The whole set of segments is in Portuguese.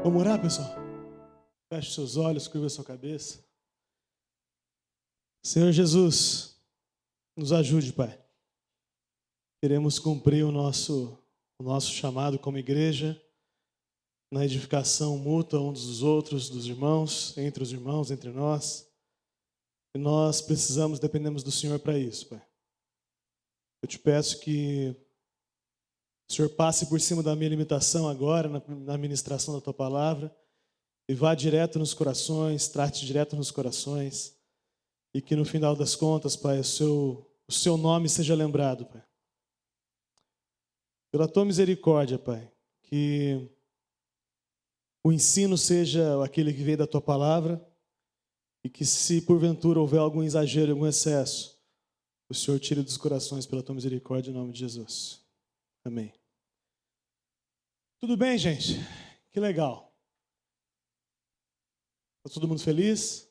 Vamos orar, pessoal? Feche seus olhos, curva sua cabeça. Senhor Jesus, nos ajude, Pai. Queremos cumprir o nosso chamado como igreja, na edificação mútua uns dos outros, dos irmãos, entre nós. E nós dependemos do Senhor para isso, Pai. Eu te peço que o Senhor passe por cima da minha limitação agora, na ministração da Tua Palavra, e vá direto nos corações, trate direto nos corações, e que no final das contas, Pai, o Seu nome seja lembrado, Pai. Pela Tua misericórdia, Pai, que o ensino seja aquele que veio da Tua Palavra, e que se porventura houver algum exagero, algum excesso, o Senhor tire dos corações pela Tua misericórdia, em nome de Jesus. Amém. Tudo bem, gente? Que legal. Está todo mundo feliz?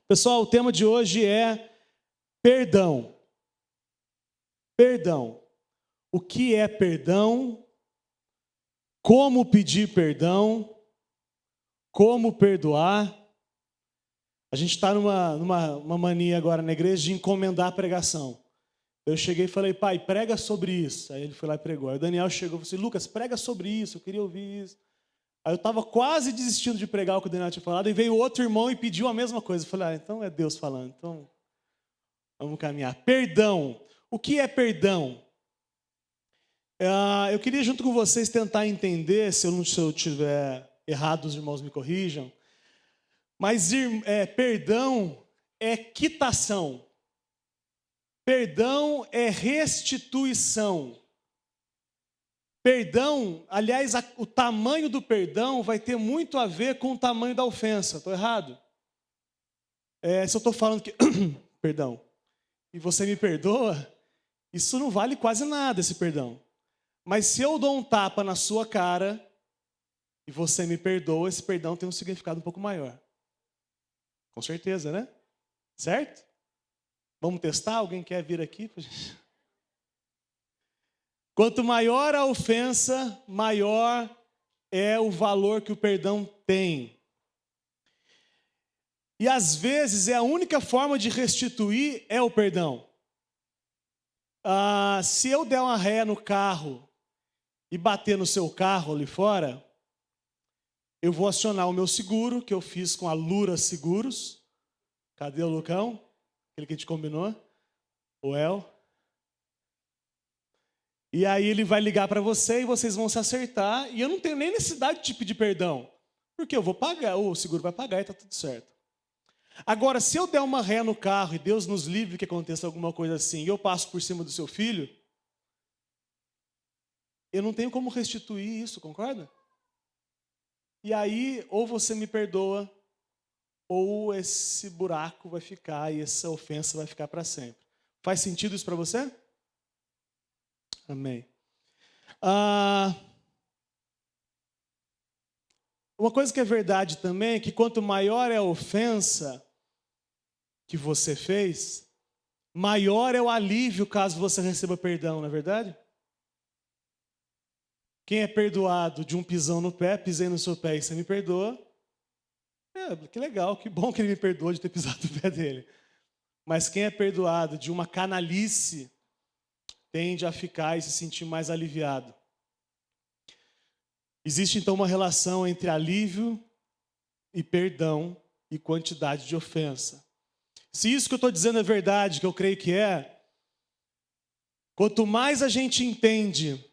Pessoal, o tema de hoje é perdão. Perdão. O que é perdão? Como pedir perdão? Como perdoar? A gente está numa mania agora na igreja de encomendar a pregação. Eu cheguei e falei, pai, prega sobre isso. Aí ele foi lá e pregou. Aí o Daniel chegou e falou assim, Lucas, prega sobre isso, eu queria ouvir isso. Aí eu estava quase desistindo de pregar o que o Daniel tinha falado, e veio outro irmão e pediu a mesma coisa. Eu falei, então é Deus falando, então vamos caminhar. Perdão. O que é perdão? Eu queria junto com vocês tentar entender, se eu tiver errado, os irmãos me corrijam, mas perdão é quitação. Perdão é restituição. Perdão, aliás, o tamanho do perdão vai ter muito a ver com o tamanho da ofensa. Estou errado? Se eu estou falando que, perdão, e você me perdoa, isso não vale quase nada, esse perdão. Mas se eu dou um tapa na sua cara e você me perdoa, esse perdão tem um significado um pouco maior. Com certeza, né? Certo? Vamos testar? Alguém quer vir aqui? Quanto maior a ofensa, maior é o valor que o perdão tem. E às vezes a única forma de restituir é o perdão. Se eu der uma ré no carro e bater no seu carro ali fora, eu vou acionar o meu seguro, que eu fiz com a Lura Seguros. Cadê o Lucão? Aquele que a gente combinou? O El. E aí ele vai ligar para você e vocês vão se acertar. E eu não tenho nem necessidade de pedir perdão. Porque eu vou pagar, o seguro vai pagar e está tudo certo. Agora, se eu der uma ré no carro e Deus nos livre que aconteça alguma coisa assim, e eu passo por cima do seu filho, eu não tenho como restituir isso, concorda? E aí, ou você me perdoa, ou esse buraco vai ficar e essa ofensa vai ficar para sempre. Faz sentido isso para você? Amém. Uma coisa que é verdade também é que quanto maior é a ofensa que você fez, maior é o alívio caso você receba perdão, não é verdade? Quem é perdoado de um pisão no pé, pisei no seu pé e você me perdoa, que legal, que bom que ele me perdoou de ter pisado no pé dele. Mas quem é perdoado de uma canalice tende a ficar e se sentir mais aliviado. Existe então uma relação entre alívio e perdão e quantidade de ofensa. Se isso que eu estou dizendo é verdade, que eu creio que é, quanto mais a gente entende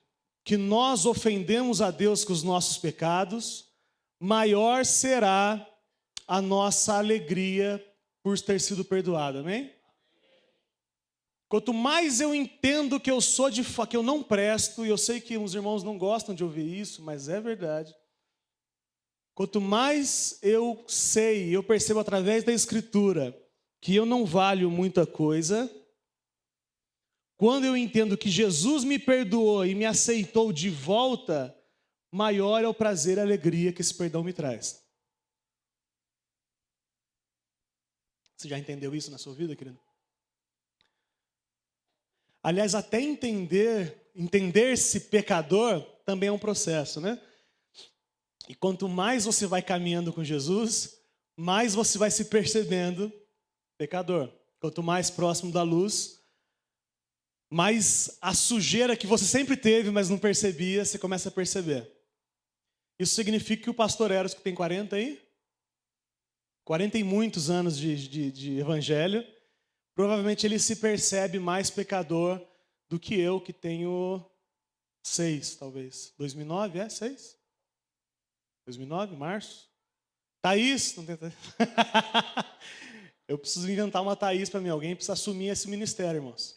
que nós ofendemos a Deus com os nossos pecados, maior será a nossa alegria por ter sido perdoado, amém? Quanto mais eu entendo que eu sou que eu não presto, e eu sei que os irmãos não gostam de ouvir isso, mas é verdade. Quanto mais eu sei, eu percebo através da Escritura que eu não valho muita coisa, quando eu entendo que Jesus me perdoou e me aceitou de volta, maior é o prazer e a alegria que esse perdão me traz. Você já entendeu isso na sua vida, querido? Aliás, até entender-se pecador também é um processo, né? E quanto mais você vai caminhando com Jesus, mais você vai se percebendo pecador. Quanto mais próximo da luz, mais a sujeira que você sempre teve, mas não percebia, você começa a perceber. Isso significa que o pastor Eros, que tem 40 e muitos anos de evangelho, provavelmente ele se percebe mais pecador do que eu, que tenho 6, talvez. 2009, 6? 2009, março? Thaís? Não tem Thaís? Eu preciso inventar uma Thaís para mim. Alguém precisa assumir esse ministério, irmãos.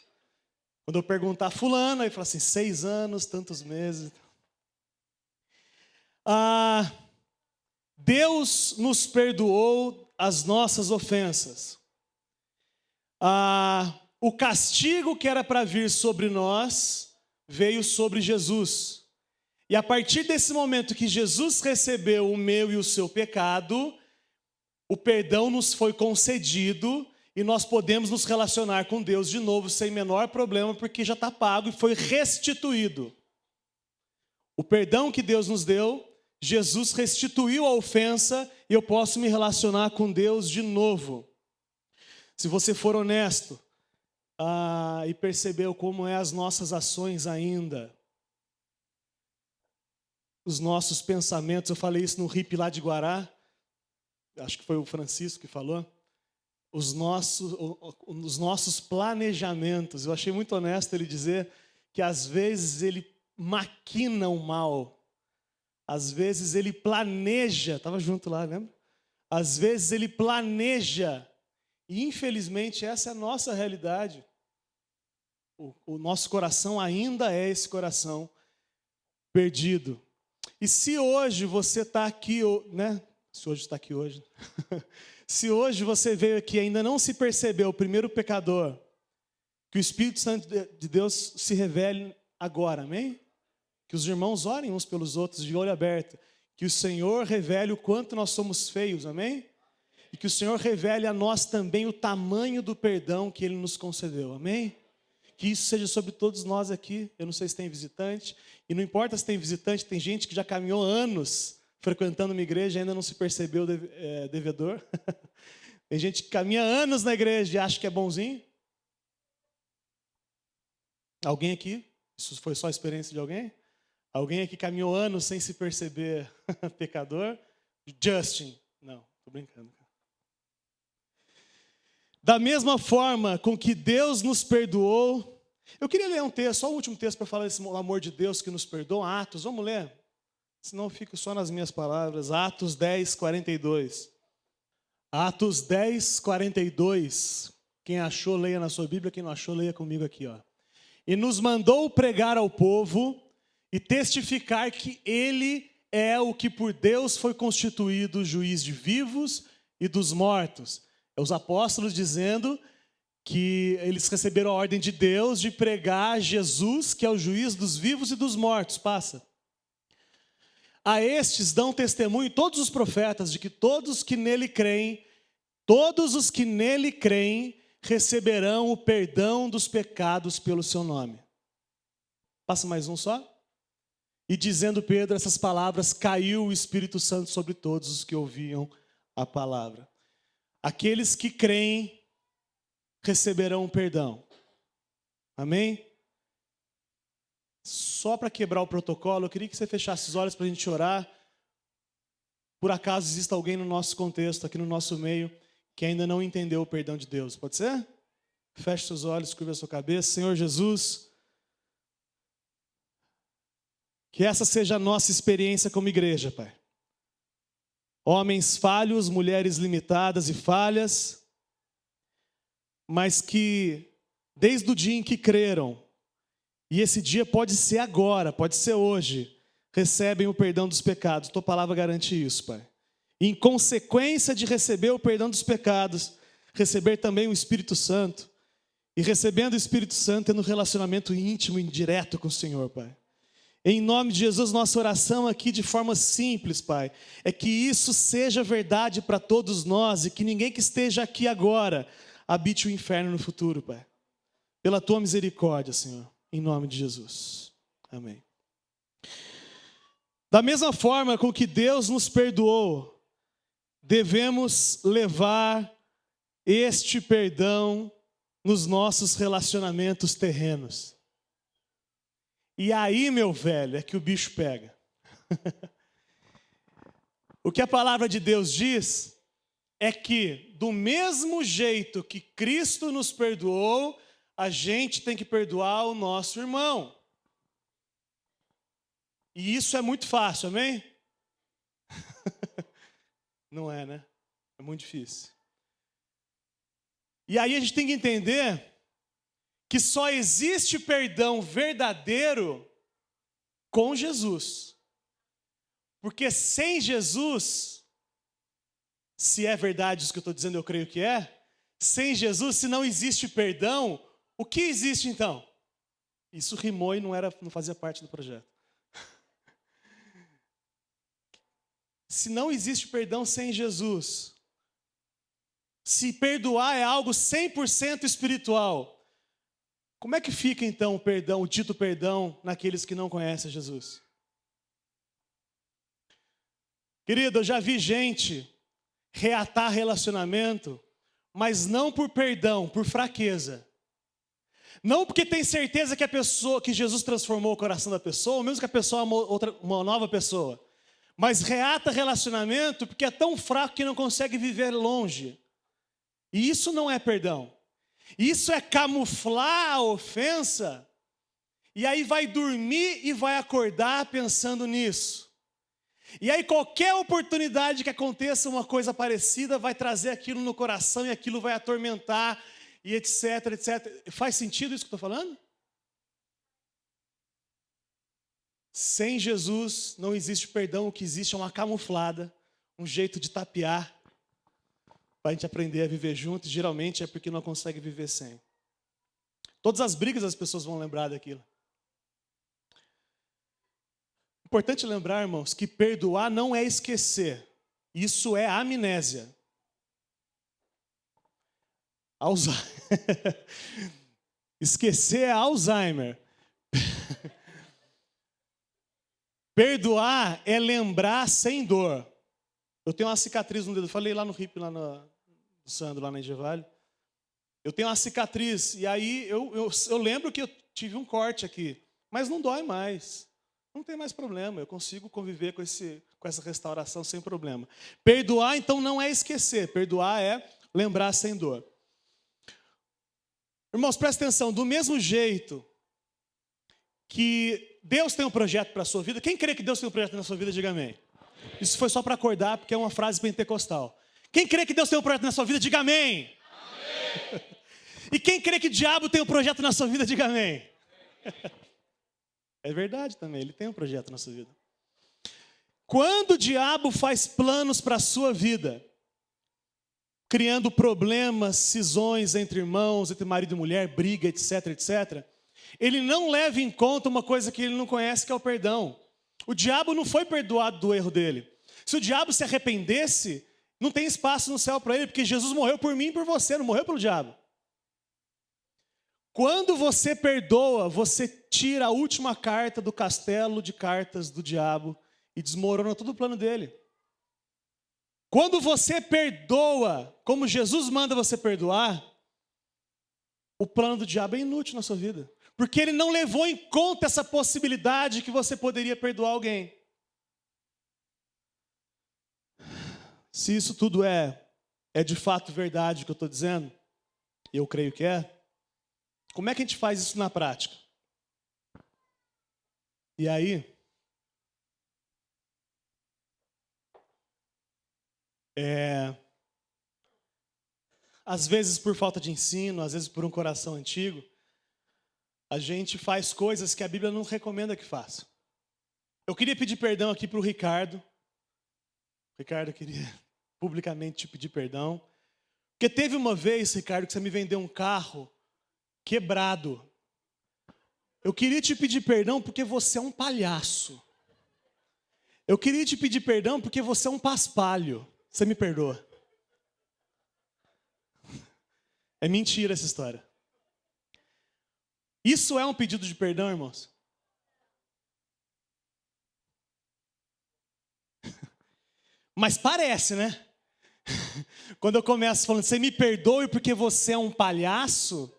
Quando eu perguntar fulano, aí fala assim, 6 anos, tantos meses. Deus nos perdoou as nossas ofensas. O castigo que era para vir sobre nós, veio sobre Jesus. E a partir desse momento que Jesus recebeu o meu e o seu pecado, o perdão nos foi concedido e nós podemos nos relacionar com Deus de novo sem menor problema, porque já está pago e foi restituído. O perdão que Deus nos deu, Jesus restituiu a ofensa e eu posso me relacionar com Deus de novo. Se você for honesto e percebeu como é as nossas ações ainda, os nossos pensamentos, eu falei isso no RIP lá de Guará, acho que foi o Francisco que falou, os nossos planejamentos, eu achei muito honesto ele dizer que às vezes ele maquina o mal, às vezes ele planeja, estava junto lá, lembra? Às vezes ele planeja, e infelizmente essa é a nossa realidade. O nosso coração ainda é esse coração perdido. E se hoje você está aqui, né? Se hoje está aqui hoje. Se hoje você veio aqui e ainda não se percebeu o primeiro pecador, que o Espírito Santo de Deus se revele agora, amém? Que os irmãos orem uns pelos outros de olho aberto. Que o Senhor revele o quanto nós somos feios, amém? E que o Senhor revele a nós também o tamanho do perdão que Ele nos concedeu, amém? Que isso seja sobre todos nós aqui. Eu não sei se tem visitante. E não importa se tem visitante, tem gente que já caminhou anos frequentando uma igreja e ainda não se percebeu devedor. Tem gente que caminha anos na igreja e acha que é bonzinho. Alguém aqui? Isso foi só a experiência de alguém? Alguém aqui caminhou anos sem se perceber pecador? Justin. Não, estou brincando. Da mesma forma com que Deus nos perdoou. Eu queria ler um texto, só o último texto para falar desse amor de Deus que nos perdoa. Atos, vamos ler? Senão eu fico só nas minhas palavras. Atos 10, 42. Atos 10, 42. Quem achou, leia na sua Bíblia. Quem não achou, leia comigo aqui. E nos mandou pregar ao povo e testificar que Ele é o que por Deus foi constituído juiz de vivos e dos mortos. Os apóstolos dizendo que eles receberam a ordem de Deus de pregar Jesus, que é o juiz dos vivos e dos mortos. Passa. A estes dão testemunho todos os profetas de que todos os que nele creem, receberão o perdão dos pecados pelo seu nome. Passa mais um só. E dizendo Pedro essas palavras, caiu o Espírito Santo sobre todos os que ouviam a palavra. Aqueles que creem receberão o perdão. Amém? Só para quebrar o protocolo, eu queria que você fechasse os olhos para a gente orar. Por acaso existe alguém no nosso contexto, aqui no nosso meio, que ainda não entendeu o perdão de Deus. Pode ser? Feche seus olhos, curva a sua cabeça. Senhor Jesus, que essa seja a nossa experiência como igreja, Pai. Homens falhos, mulheres limitadas e falhas, mas que desde o dia em que creram, e esse dia pode ser agora, pode ser hoje, recebem o perdão dos pecados. Tua palavra garante isso, Pai. Em consequência de receber o perdão dos pecados, receber também o Espírito Santo. E recebendo o Espírito Santo, tendo um relacionamento íntimo e direto com o Senhor, Pai. Em nome de Jesus, nossa oração aqui de forma simples, Pai, é que isso seja verdade para todos nós e que ninguém que esteja aqui agora habite o inferno no futuro, Pai. Pela Tua misericórdia, Senhor. Em nome de Jesus. Amém. Da mesma forma com que Deus nos perdoou, devemos levar este perdão nos nossos relacionamentos terrenos. E aí, meu velho, é que o bicho pega. O que a palavra de Deus diz é que, do mesmo jeito que Cristo nos perdoou, a gente tem que perdoar o nosso irmão. E isso é muito fácil, amém? Não é, né? É muito difícil. E aí a gente tem que entender que só existe perdão verdadeiro com Jesus. Porque sem Jesus, se é verdade isso que eu estou dizendo, eu creio que é, sem Jesus, se não existe perdão, o que existe então? Isso rimou e não fazia parte do projeto. Se não existe perdão sem Jesus, se perdoar é algo 100% espiritual, como é que fica então o perdão, o dito perdão, naqueles que não conhecem Jesus? Querido, eu já vi gente reatar relacionamento, mas não por perdão, por fraqueza. Não porque tem certeza que a pessoa, que Jesus transformou o coração da pessoa, ou mesmo que a pessoa é uma nova pessoa. Mas reata relacionamento porque é tão fraco que não consegue viver longe. E isso não é perdão. Isso é camuflar a ofensa, e aí vai dormir e vai acordar pensando nisso. E aí qualquer oportunidade que aconteça uma coisa parecida vai trazer aquilo no coração e aquilo vai atormentar e etc, etc. Faz sentido isso que eu estou falando? Sem Jesus não existe perdão, o que existe é uma camuflada, um jeito de tapear, para a gente aprender a viver junto, e geralmente é porque não consegue viver sem. Todas as brigas as pessoas vão lembrar daquilo. Importante lembrar, irmãos, que perdoar não é esquecer. Isso é amnésia. Esquecer é Alzheimer. Perdoar é lembrar sem dor. Eu tenho uma cicatriz no dedo. Eu falei lá no RIP, lá no Sandro, lá na Egevalho. Eu tenho uma cicatriz. E aí eu lembro que eu tive um corte aqui. Mas não dói mais. Não tem mais problema. Eu consigo conviver com essa restauração sem problema. Perdoar, então, não é esquecer. Perdoar é lembrar sem dor. Irmãos, presta atenção. Do mesmo jeito que Deus tem um projeto para a sua vida. Quem crê que Deus tem um projeto na sua vida, diga amém. Isso foi só para acordar, porque é uma frase pentecostal. Quem crê que Deus tem um projeto na sua vida, diga amém. Amém. E quem crê que o diabo tem um projeto na sua vida, diga amém. É verdade também, ele tem um projeto na sua vida. Quando o diabo faz planos para a sua vida, criando problemas, cisões entre irmãos, entre marido e mulher, briga, etc, etc, ele não leva em conta uma coisa que ele não conhece, que é o perdão. O diabo não foi perdoado do erro dele. Se o diabo se arrependesse, não tem espaço no céu para ele, porque Jesus morreu por mim e por você, não morreu pelo diabo. Quando você perdoa, você tira a última carta do castelo de cartas do diabo e desmorona todo o plano dele. Quando você perdoa, como Jesus manda você perdoar, o plano do diabo é inútil na sua vida. Porque ele não levou em conta essa possibilidade que você poderia perdoar alguém. Se isso tudo é de fato verdade o que eu estou dizendo, e eu creio que é, como é que a gente faz isso na prática? E aí, às vezes por falta de ensino, às vezes por um coração antigo, a gente faz coisas que a Bíblia não recomenda que faça. Eu queria pedir perdão aqui para o Ricardo. Ricardo, eu queria publicamente te pedir perdão. Porque teve uma vez, Ricardo, que você me vendeu um carro quebrado. Eu queria te pedir perdão porque você é um palhaço. Eu queria te pedir perdão porque você é um paspalho. Você me perdoa? É mentira essa história. Isso é um pedido de perdão, irmãos? Mas parece, né? Quando eu começo falando, você me perdoe porque você é um palhaço,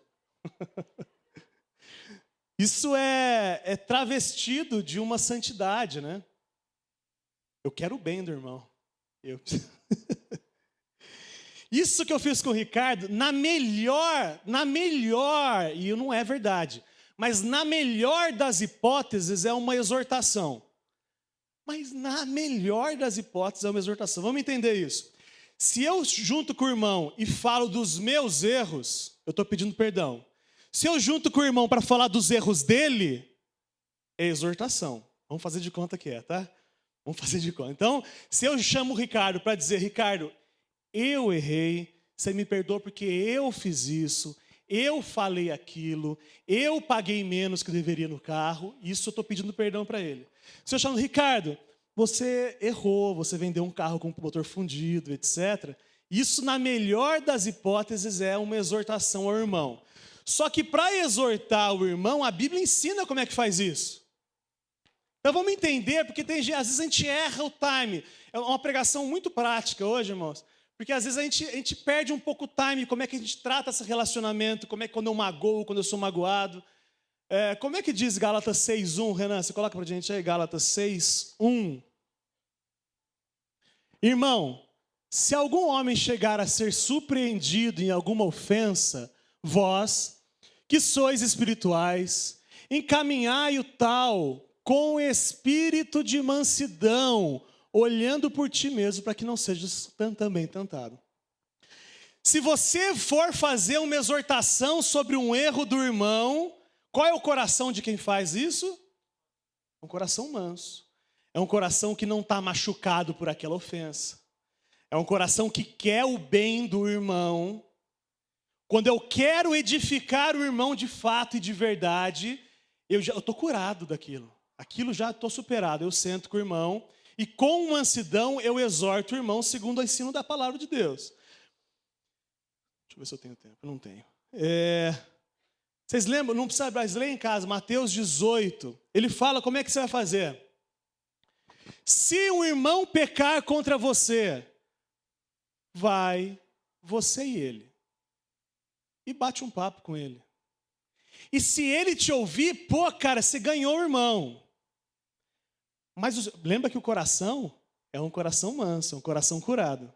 isso é travestido de uma santidade, né? Eu quero o bem do irmão. Isso que eu fiz com o Ricardo, na melhor, e não é verdade, mas na melhor das hipóteses é uma exortação. Mas na melhor das hipóteses é uma exortação. Vamos entender isso. Se eu junto com o irmão e falo dos meus erros, eu estou pedindo perdão. Se eu junto com o irmão para falar dos erros dele, é exortação. Vamos fazer de conta que é, tá? Vamos fazer de conta. Então, se eu chamo o Ricardo para dizer, Ricardo, eu errei, você me perdoa porque eu fiz isso, eu falei aquilo, eu paguei menos que eu deveria no carro, isso eu estou pedindo perdão para ele. Se eu chamo, Ricardo, você errou, você vendeu um carro com o motor fundido, etc. Isso, na melhor das hipóteses, é uma exortação ao irmão. Só que para exortar o irmão, a Bíblia ensina como é que faz isso. Então vamos entender, porque às vezes a gente erra o time. É uma pregação muito prática hoje, irmãos. Porque às vezes a gente perde um pouco o time, como é que a gente trata esse relacionamento, como é que quando eu magoo, quando eu sou magoado. Como é que diz Gálatas 6:1, Renan? Você coloca para a gente aí, Gálatas 6:1. Irmão, se algum homem chegar a ser surpreendido em alguma ofensa, vós, que sois espirituais, encaminhai o tal com espírito de mansidão, olhando por ti mesmo, para que não sejas também tentado. Se você for fazer uma exortação sobre um erro do irmão, qual é o coração de quem faz isso? Um coração manso. É um coração que não está machucado por aquela ofensa. É um coração que quer o bem do irmão. Quando eu quero edificar o irmão de fato e de verdade, eu estou curado daquilo. Aquilo já estou superado. Eu sento com o irmão e com mansidão eu exorto o irmão segundo o ensino da palavra de Deus. Deixa eu ver se eu tenho tempo. Eu não tenho. Vocês lembram? Não precisa mais ler em casa. Mateus 18. Ele fala como é que você vai fazer. Se um irmão pecar contra você, vai você e ele. E bate um papo com ele. E se ele te ouvir, pô, cara, você ganhou o irmão. Mas lembra que o coração é um coração manso, é um coração curado.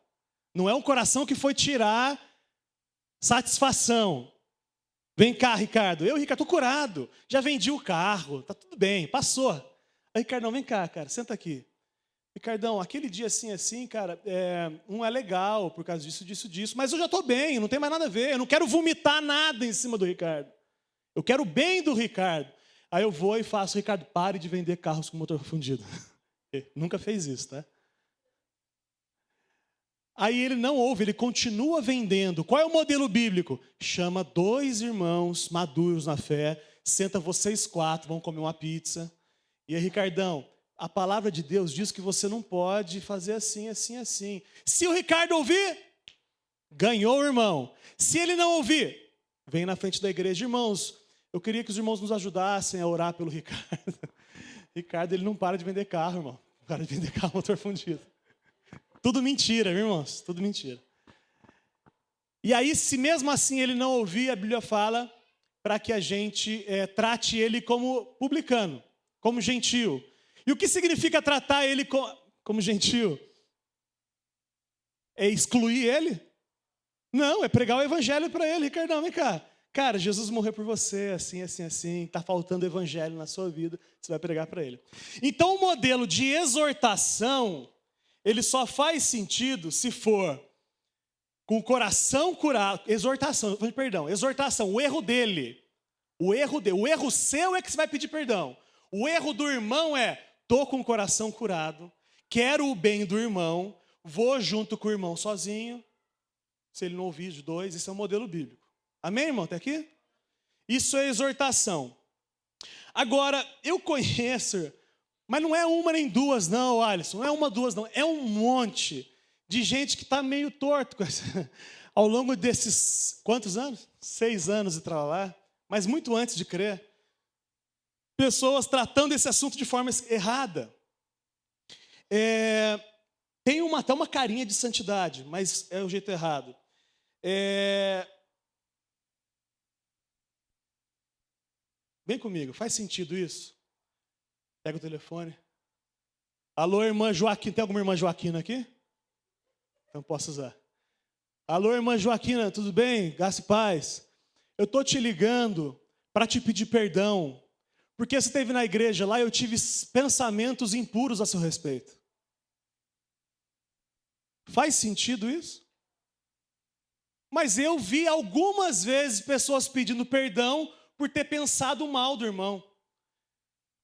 Não é um coração que foi tirar satisfação. Vem cá, Ricardo. Ricardo, estou curado. Já vendi o carro, tá tudo bem, passou. Aí, Ricardão, vem cá, cara, senta aqui. Ricardão, aquele dia assim, cara, não é legal por causa disso, mas eu já estou bem, não tem mais nada a ver. Eu não quero vomitar nada em cima do Ricardo. Eu quero o bem do Ricardo. Aí eu vou e faço, Ricardo, pare de vender carros com motor fundido. Nunca fez isso, tá? Aí ele não ouve, ele continua vendendo. Qual é o modelo bíblico? Chama 2 irmãos maduros na fé, senta vocês 4, vão comer uma pizza. E aí, Ricardão, a palavra de Deus diz que você não pode fazer assim. Se o Ricardo ouvir, ganhou o irmão. Se ele não ouvir, vem na frente da igreja. Irmãos, eu queria que os irmãos nos ajudassem a orar pelo Ricardo. Ricardo, ele não para de vender carro, irmão. Não para de vender carro motor fundido. Tudo mentira, viu, irmãos? Tudo mentira. E aí, se mesmo assim ele não ouvir, a Bíblia fala para que a gente trate ele como publicano, como gentio. E o que significa tratar ele como gentio? É excluir ele? Não, é pregar o evangelho para ele. Ricardão, vem cá. Cara, Jesus morreu por você, assim. Está faltando evangelho na sua vida, você vai pregar para ele. Então, o modelo de exortação, ele só faz sentido se for com o coração curado. Exortação, o erro dele. O erro seu é que você vai pedir perdão. O erro do irmão é, estou com o coração curado, quero o bem do irmão, vou junto com o irmão sozinho. Se ele não ouvir de 2, isso é um modelo bíblico. Amém, irmão? Até aqui? Isso é exortação. Agora, eu conheço, mas não é uma nem duas, não, Alisson. Não é uma, duas, não. É um monte de gente que está meio torto ao longo desses, quantos anos? 6 anos de trabalhar, mas muito antes de crer. Pessoas tratando esse assunto de forma errada. tem até uma carinha de santidade, mas é o jeito errado. Vem comigo, faz sentido isso? Pega o telefone. Alô, irmã Joaquina. Tem alguma irmã Joaquina aqui? Então posso usar. Alô, irmã Joaquina, tudo bem? Graça e paz. Eu estou te ligando para te pedir perdão, porque você esteve na igreja lá e eu tive pensamentos impuros a seu respeito. Faz sentido isso? Mas eu vi algumas vezes pessoas pedindo perdão por ter pensado mal do irmão.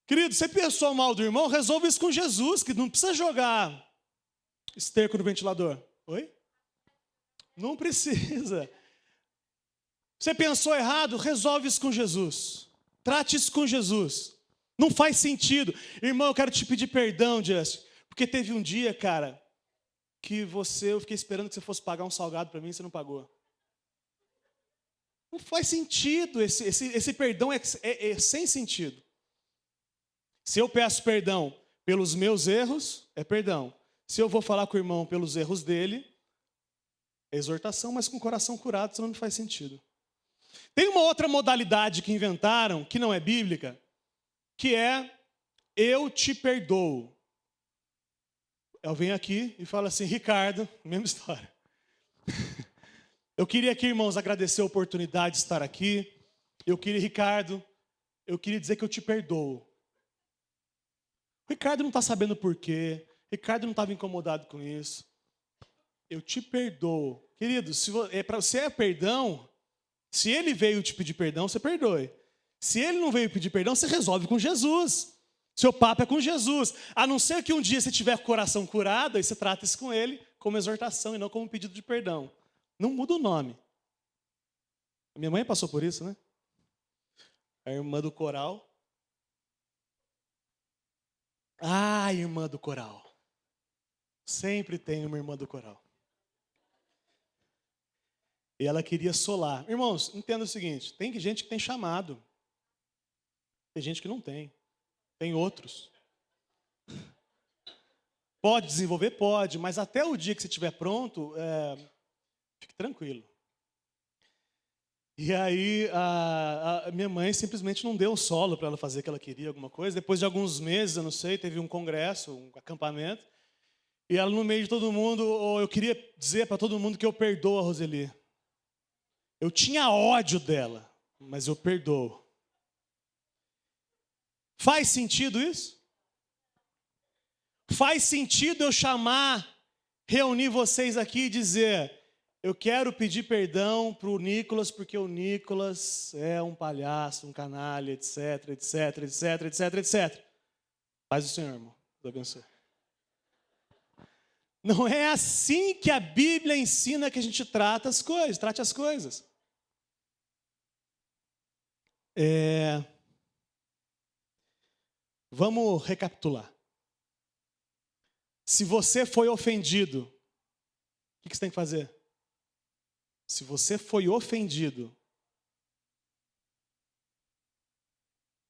Querido, você pensou mal do irmão, resolve isso com Jesus, que não precisa jogar esterco no ventilador. Oi? Não precisa. Você pensou errado, resolve isso com Jesus. Trate isso com Jesus. Não faz sentido. Irmão, eu quero te pedir perdão, Jesse, porque teve um dia, cara, que eu fiquei esperando que você fosse pagar um salgado para mim e você não pagou. Não faz sentido, esse perdão é sem sentido. Se eu peço perdão pelos meus erros, é perdão. Se eu vou falar com o irmão pelos erros dele, é exortação, mas com o coração curado, senão não faz sentido. Tem uma outra modalidade que inventaram, que não é bíblica, que é eu te perdoo. Eu venho aqui e falo assim, Ricardo, mesma história. Eu queria aqui, irmãos, agradecer a oportunidade de estar aqui. Ricardo, eu queria dizer que eu te perdoo. O Ricardo não está sabendo por quê. Ricardo não estava incomodado com isso. Eu te perdoo. Querido, se é perdão, se ele veio te pedir perdão, você perdoe. Se ele não veio pedir perdão, você resolve com Jesus. Seu papo é com Jesus. A não ser que um dia você tiver com o coração curado, aí você trata isso com ele como exortação e não como pedido de perdão. Não muda o nome. Minha mãe passou por isso, né? A irmã do coral. Ah, irmã do coral. Sempre tem uma irmã do coral. E ela queria solar. Irmãos, entenda o seguinte, tem gente que tem chamado. Tem gente que não tem. Tem outros. Pode desenvolver? Pode, mas até o dia que você estiver pronto, fique tranquilo. E aí, a minha mãe simplesmente não deu solo para ela fazer o que ela queria, alguma coisa. Depois de alguns meses, eu não sei, teve um congresso, um acampamento. E ela, no meio de todo mundo, eu queria dizer para todo mundo que eu perdoo a Roseli. Eu tinha ódio dela, mas eu perdoo. Faz sentido isso? Faz sentido eu reunir vocês aqui e dizer, eu quero pedir perdão para o Nicolas, porque o Nicolas é um palhaço, um canalha, etc, etc, etc, etc, etc. Paz do Senhor, irmão. Deus abençoe. Não é assim que a Bíblia ensina que a gente trate as coisas. Vamos recapitular. Se você foi ofendido, o que você tem que fazer? Se você foi ofendido,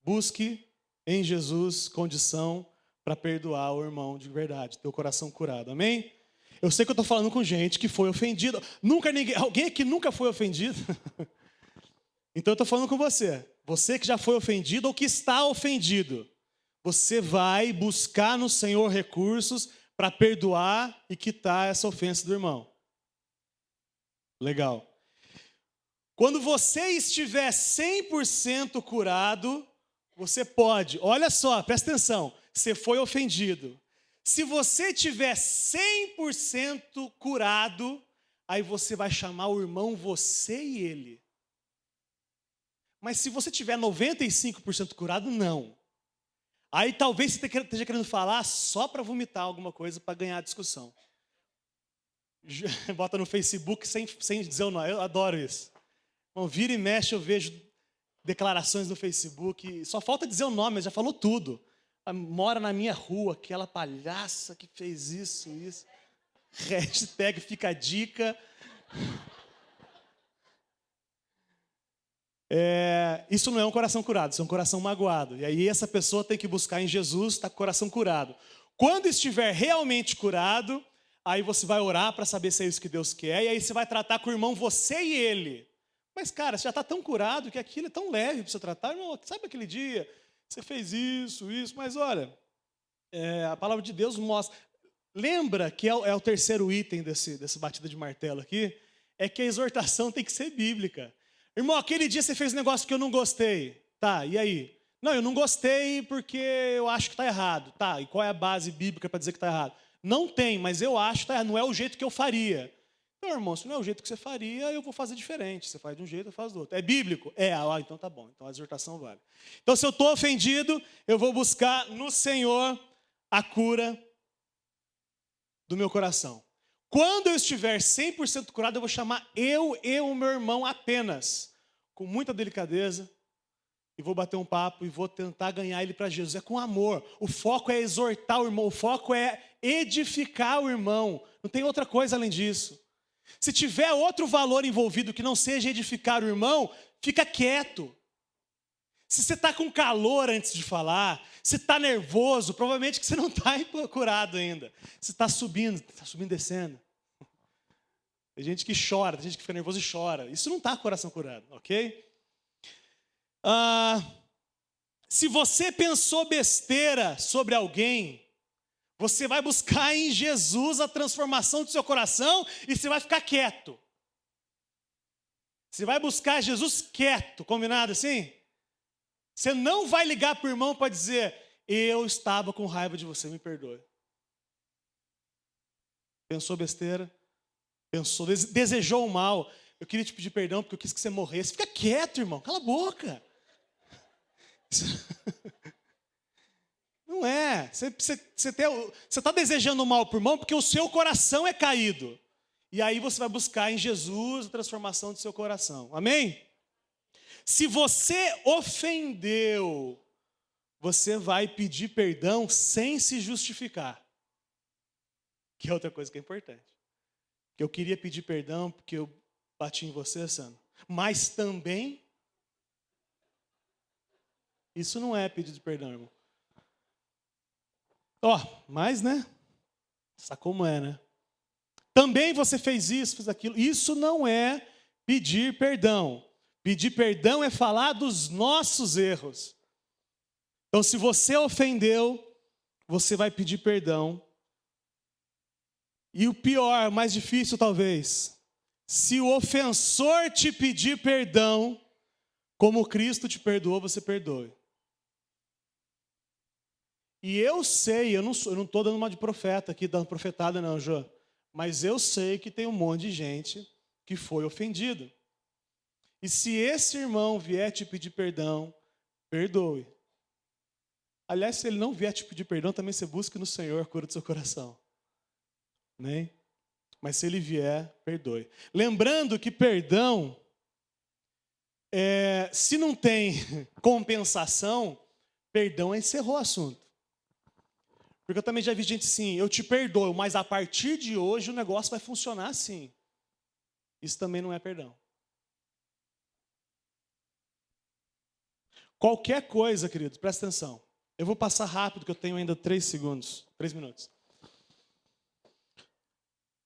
busque em Jesus condição para perdoar o irmão de verdade, ter o coração curado, amém? Eu sei que eu estou falando com gente que foi ofendida. Alguém aqui nunca foi ofendido? Então eu estou falando com você. Você que já foi ofendido ou que está ofendido. Você vai buscar no Senhor recursos para perdoar e quitar essa ofensa do irmão. Legal. Quando você estiver 100% curado, você pode, olha só, presta atenção, você foi ofendido. Se você estiver 100% curado, aí você vai chamar o irmão, você e ele. Mas se você tiver 95% curado, não. Aí talvez você esteja querendo falar só para vomitar alguma coisa, para ganhar a discussão. Bota no Facebook sem dizer o nome. Eu adoro isso. Bom, vira e mexe, eu vejo declarações no Facebook. Só falta dizer o nome, já falou tudo. Mora na minha rua, aquela palhaça que fez isso. Hashtag fica a dica. Isso não é um coração curado, isso é um coração magoado. E aí essa pessoa tem que buscar em Jesus, está com o coração curado. Quando estiver realmente curado, Aí você vai orar para saber se é isso que Deus quer, e aí você vai tratar com o irmão, você e ele. Mas, cara, você já está tão curado que aquilo é tão leve para você tratar. Irmão, sabe aquele dia, você fez isso, mas olha, a palavra de Deus mostra. Lembra que é o terceiro item desse batida de martelo aqui? É que a exortação tem que ser bíblica. Irmão, aquele dia você fez um negócio que eu não gostei. Tá, e aí? Não, eu não gostei porque eu acho que está errado. Tá, e qual é a base bíblica para dizer que está errado? Não tem, mas eu acho que está errado. Não é o jeito que eu faria. Então, irmão, se não é o jeito que você faria, eu vou fazer diferente. Você faz de um jeito, eu faço do outro. É bíblico? Então tá bom. Então a exortação vale. Então, se eu estou ofendido, eu vou buscar no Senhor a cura do meu coração. Quando eu estiver 100% curado, eu vou chamar eu e o meu irmão apenas, com muita delicadeza, e vou bater um papo e vou tentar ganhar ele para Jesus. É com amor. O foco é exortar o irmão, o foco é edificar o irmão. Não tem outra coisa além disso. Se tiver outro valor envolvido que não seja edificar o irmão, fica quieto. Se você está com calor antes de falar, se está nervoso, provavelmente que você não está curado ainda. Você está subindo, descendo. Tem gente que chora, tem gente que fica nervoso e chora. Isso não está com o coração curado, ok? Se você pensou besteira sobre alguém, você vai buscar em Jesus a transformação do seu coração e você vai ficar quieto. Você vai buscar Jesus quieto, combinado assim? Você não vai ligar para o irmão para dizer, eu estava com raiva de você, me perdoe. Pensou besteira, desejou o mal, eu queria te pedir perdão porque eu quis que você morresse. Fica quieto, irmão, cala a boca. Não é, você está desejando o mal para o irmão porque o seu coração é caído. E aí você vai buscar em Jesus a transformação do seu coração, amém? Se você ofendeu, você vai pedir perdão sem se justificar. Que é outra coisa que é importante. Que eu queria pedir perdão porque eu bati em você, Sandro. Mas também, isso não é pedido de perdão, irmão. Mas, né? Sabe como é, né? Também você fez isso, fez aquilo. Isso não é pedir perdão. Pedir perdão é falar dos nossos erros. Então, se você ofendeu, você vai pedir perdão. E o pior, mais difícil talvez, se o ofensor te pedir perdão, como Cristo te perdoou, você perdoe. E eu sei, eu não estou dando uma de profeta aqui, dando profetada não, Jô. Mas eu sei que tem um monte de gente que foi ofendido. E se esse irmão vier te pedir perdão, perdoe. Aliás, se ele não vier te pedir perdão, também você busque no Senhor a cura do seu coração. Né? Mas se ele vier, perdoe. Lembrando que perdão, se não tem compensação, perdão encerrou o assunto. Porque eu também já vi gente assim, eu te perdoo, mas a partir de hoje o negócio vai funcionar assim. Isso também não é perdão. Qualquer coisa, querido, presta atenção. Eu vou passar rápido, que eu tenho ainda 3 minutos.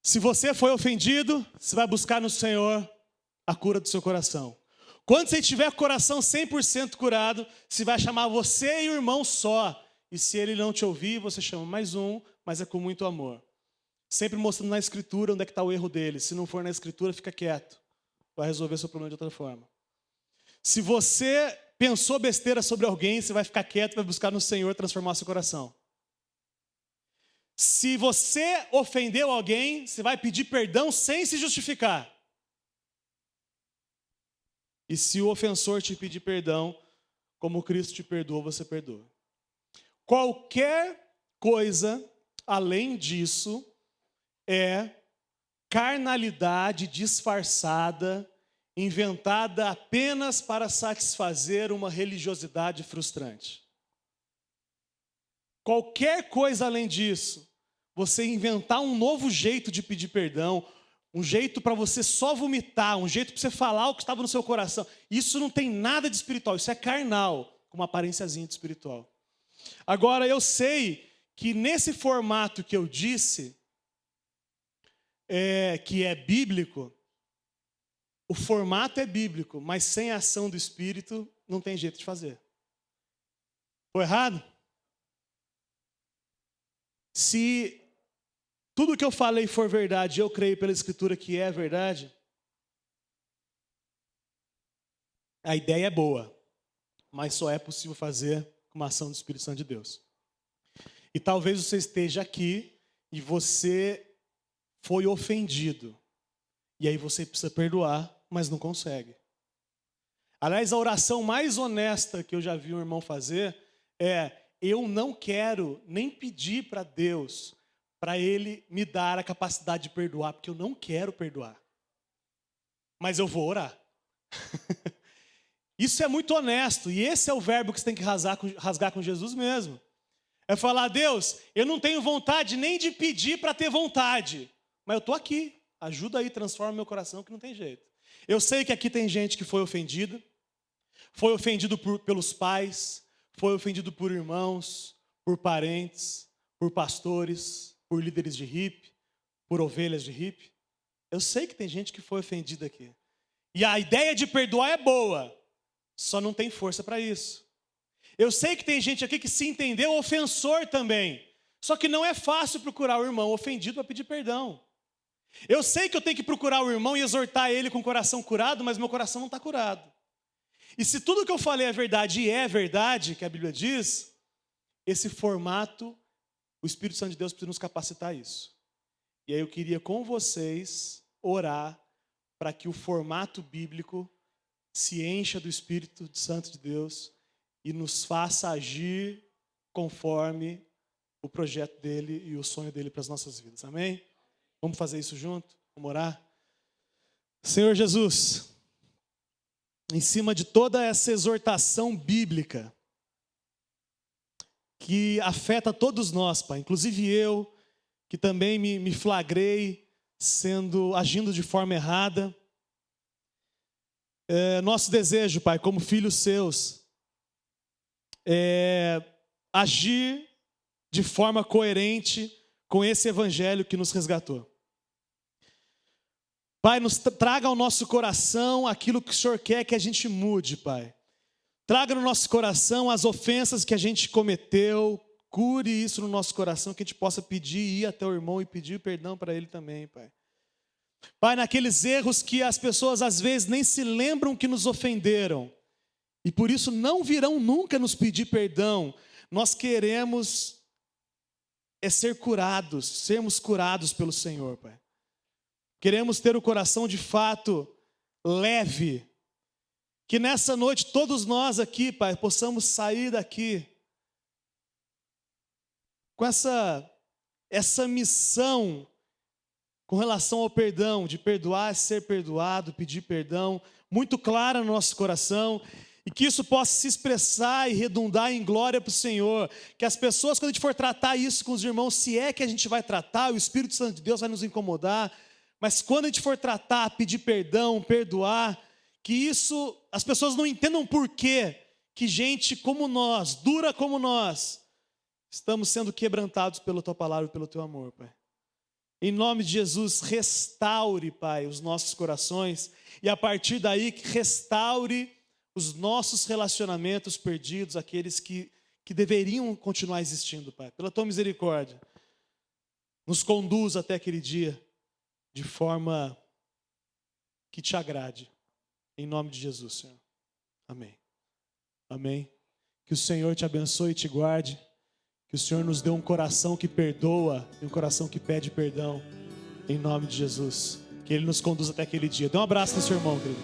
Se você foi ofendido, você vai buscar no Senhor a cura do seu coração. Quando você tiver o coração 100% curado, você vai chamar você e o irmão só. E se ele não te ouvir, você chama mais um, mas é com muito amor. Sempre mostrando na Escritura onde é que está o erro dele. Se não for na Escritura, fica quieto. Vai resolver seu problema de outra forma. Se você pensou besteira sobre alguém, você vai ficar quieto, vai buscar no Senhor transformar seu coração. Se você ofendeu alguém, você vai pedir perdão sem se justificar. E se o ofensor te pedir perdão, como Cristo te perdoou, você perdoa. Qualquer coisa além disso é carnalidade disfarçada, inventada apenas para satisfazer uma religiosidade frustrante. Qualquer coisa além disso, você inventar um novo jeito de pedir perdão, um jeito para você só vomitar, um jeito para você falar o que estava no seu coração, isso não tem nada de espiritual, isso é carnal, com uma aparênciazinha de espiritual. Agora, eu sei que nesse formato que eu disse, que é bíblico, o formato é bíblico, mas sem a ação do Espírito não tem jeito de fazer. Foi errado? Se tudo que eu falei for verdade, eu creio pela Escritura que é verdade, a ideia é boa, mas só é possível fazer com uma ação do Espírito Santo de Deus. E talvez você esteja aqui e você foi ofendido. E aí você precisa perdoar, mas não consegue. Aliás, a oração mais honesta que eu já vi um irmão fazer é: eu não quero nem pedir para Deus, para Ele me dar a capacidade de perdoar, porque eu não quero perdoar. Mas eu vou orar. Isso é muito honesto, e esse é o verbo que você tem que rasgar com Jesus mesmo. É falar: Deus, eu não tenho vontade nem de pedir para ter vontade, mas eu estou aqui, ajuda aí, transforma meu coração que não tem jeito. Eu sei que aqui tem gente que foi ofendido pelos pais, foi ofendido por irmãos, por parentes, por pastores, por líderes de hippie, por ovelhas de hippie. Eu sei que tem gente que foi ofendida aqui. E a ideia de perdoar é boa, só não tem força para isso. Eu sei que tem gente aqui que se entendeu ofensor também, só que não é fácil procurar o irmão ofendido para pedir perdão. Eu sei que eu tenho que procurar o irmão e exortar ele com o coração curado, mas meu coração não está curado. E se tudo que eu falei é verdade e é verdade, que a Bíblia diz, esse formato, o Espírito Santo de Deus precisa nos capacitar a isso. E aí eu queria com vocês orar para que o formato bíblico se encha do Espírito Santo de Deus e nos faça agir conforme o projeto dele e o sonho dele para as nossas vidas. Amém? Vamos fazer isso junto? Vamos orar? Senhor Jesus, em cima de toda essa exortação bíblica que afeta todos nós, Pai, inclusive eu, que também me flagrei agindo de forma errada, nosso desejo, Pai, como filhos seus, é agir de forma coerente com esse evangelho que nos resgatou. Pai, traga ao nosso coração aquilo que o Senhor quer que a gente mude, Pai. Traga no nosso coração as ofensas que a gente cometeu, cure isso no nosso coração, que a gente possa pedir, ir até o irmão e pedir perdão para ele também, Pai. Pai, naqueles erros que as pessoas às vezes nem se lembram que nos ofenderam, e por isso não virão nunca nos pedir perdão, nós queremos sermos curados pelo Senhor, Pai. Queremos ter o coração de fato leve, que nessa noite todos nós aqui, Pai, possamos sair daqui com essa missão com relação ao perdão, de perdoar, ser perdoado, pedir perdão, muito clara no nosso coração, e que isso possa se expressar e redundar em glória para o Senhor. Que as pessoas, quando a gente for tratar isso com os irmãos, se é que a gente vai tratar, o Espírito Santo de Deus vai nos incomodar, mas quando a gente for tratar, pedir perdão, perdoar, que isso, as pessoas não entendam por quê que gente como nós, dura como nós, estamos sendo quebrantados pela Tua palavra e pelo Teu amor, Pai. Em nome de Jesus, restaure, Pai, os nossos corações, e a partir daí, restaure os nossos relacionamentos perdidos, aqueles que deveriam continuar existindo, Pai. Pela Tua misericórdia, nos conduz até aquele dia, de forma que Te agrade. Em nome de Jesus, Senhor. Amém. Amém. Que o Senhor te abençoe e te guarde. Que o Senhor nos dê um coração que perdoa e um coração que pede perdão. Em nome de Jesus. Que Ele nos conduza até aquele dia. Dê um abraço no seu irmão, querido.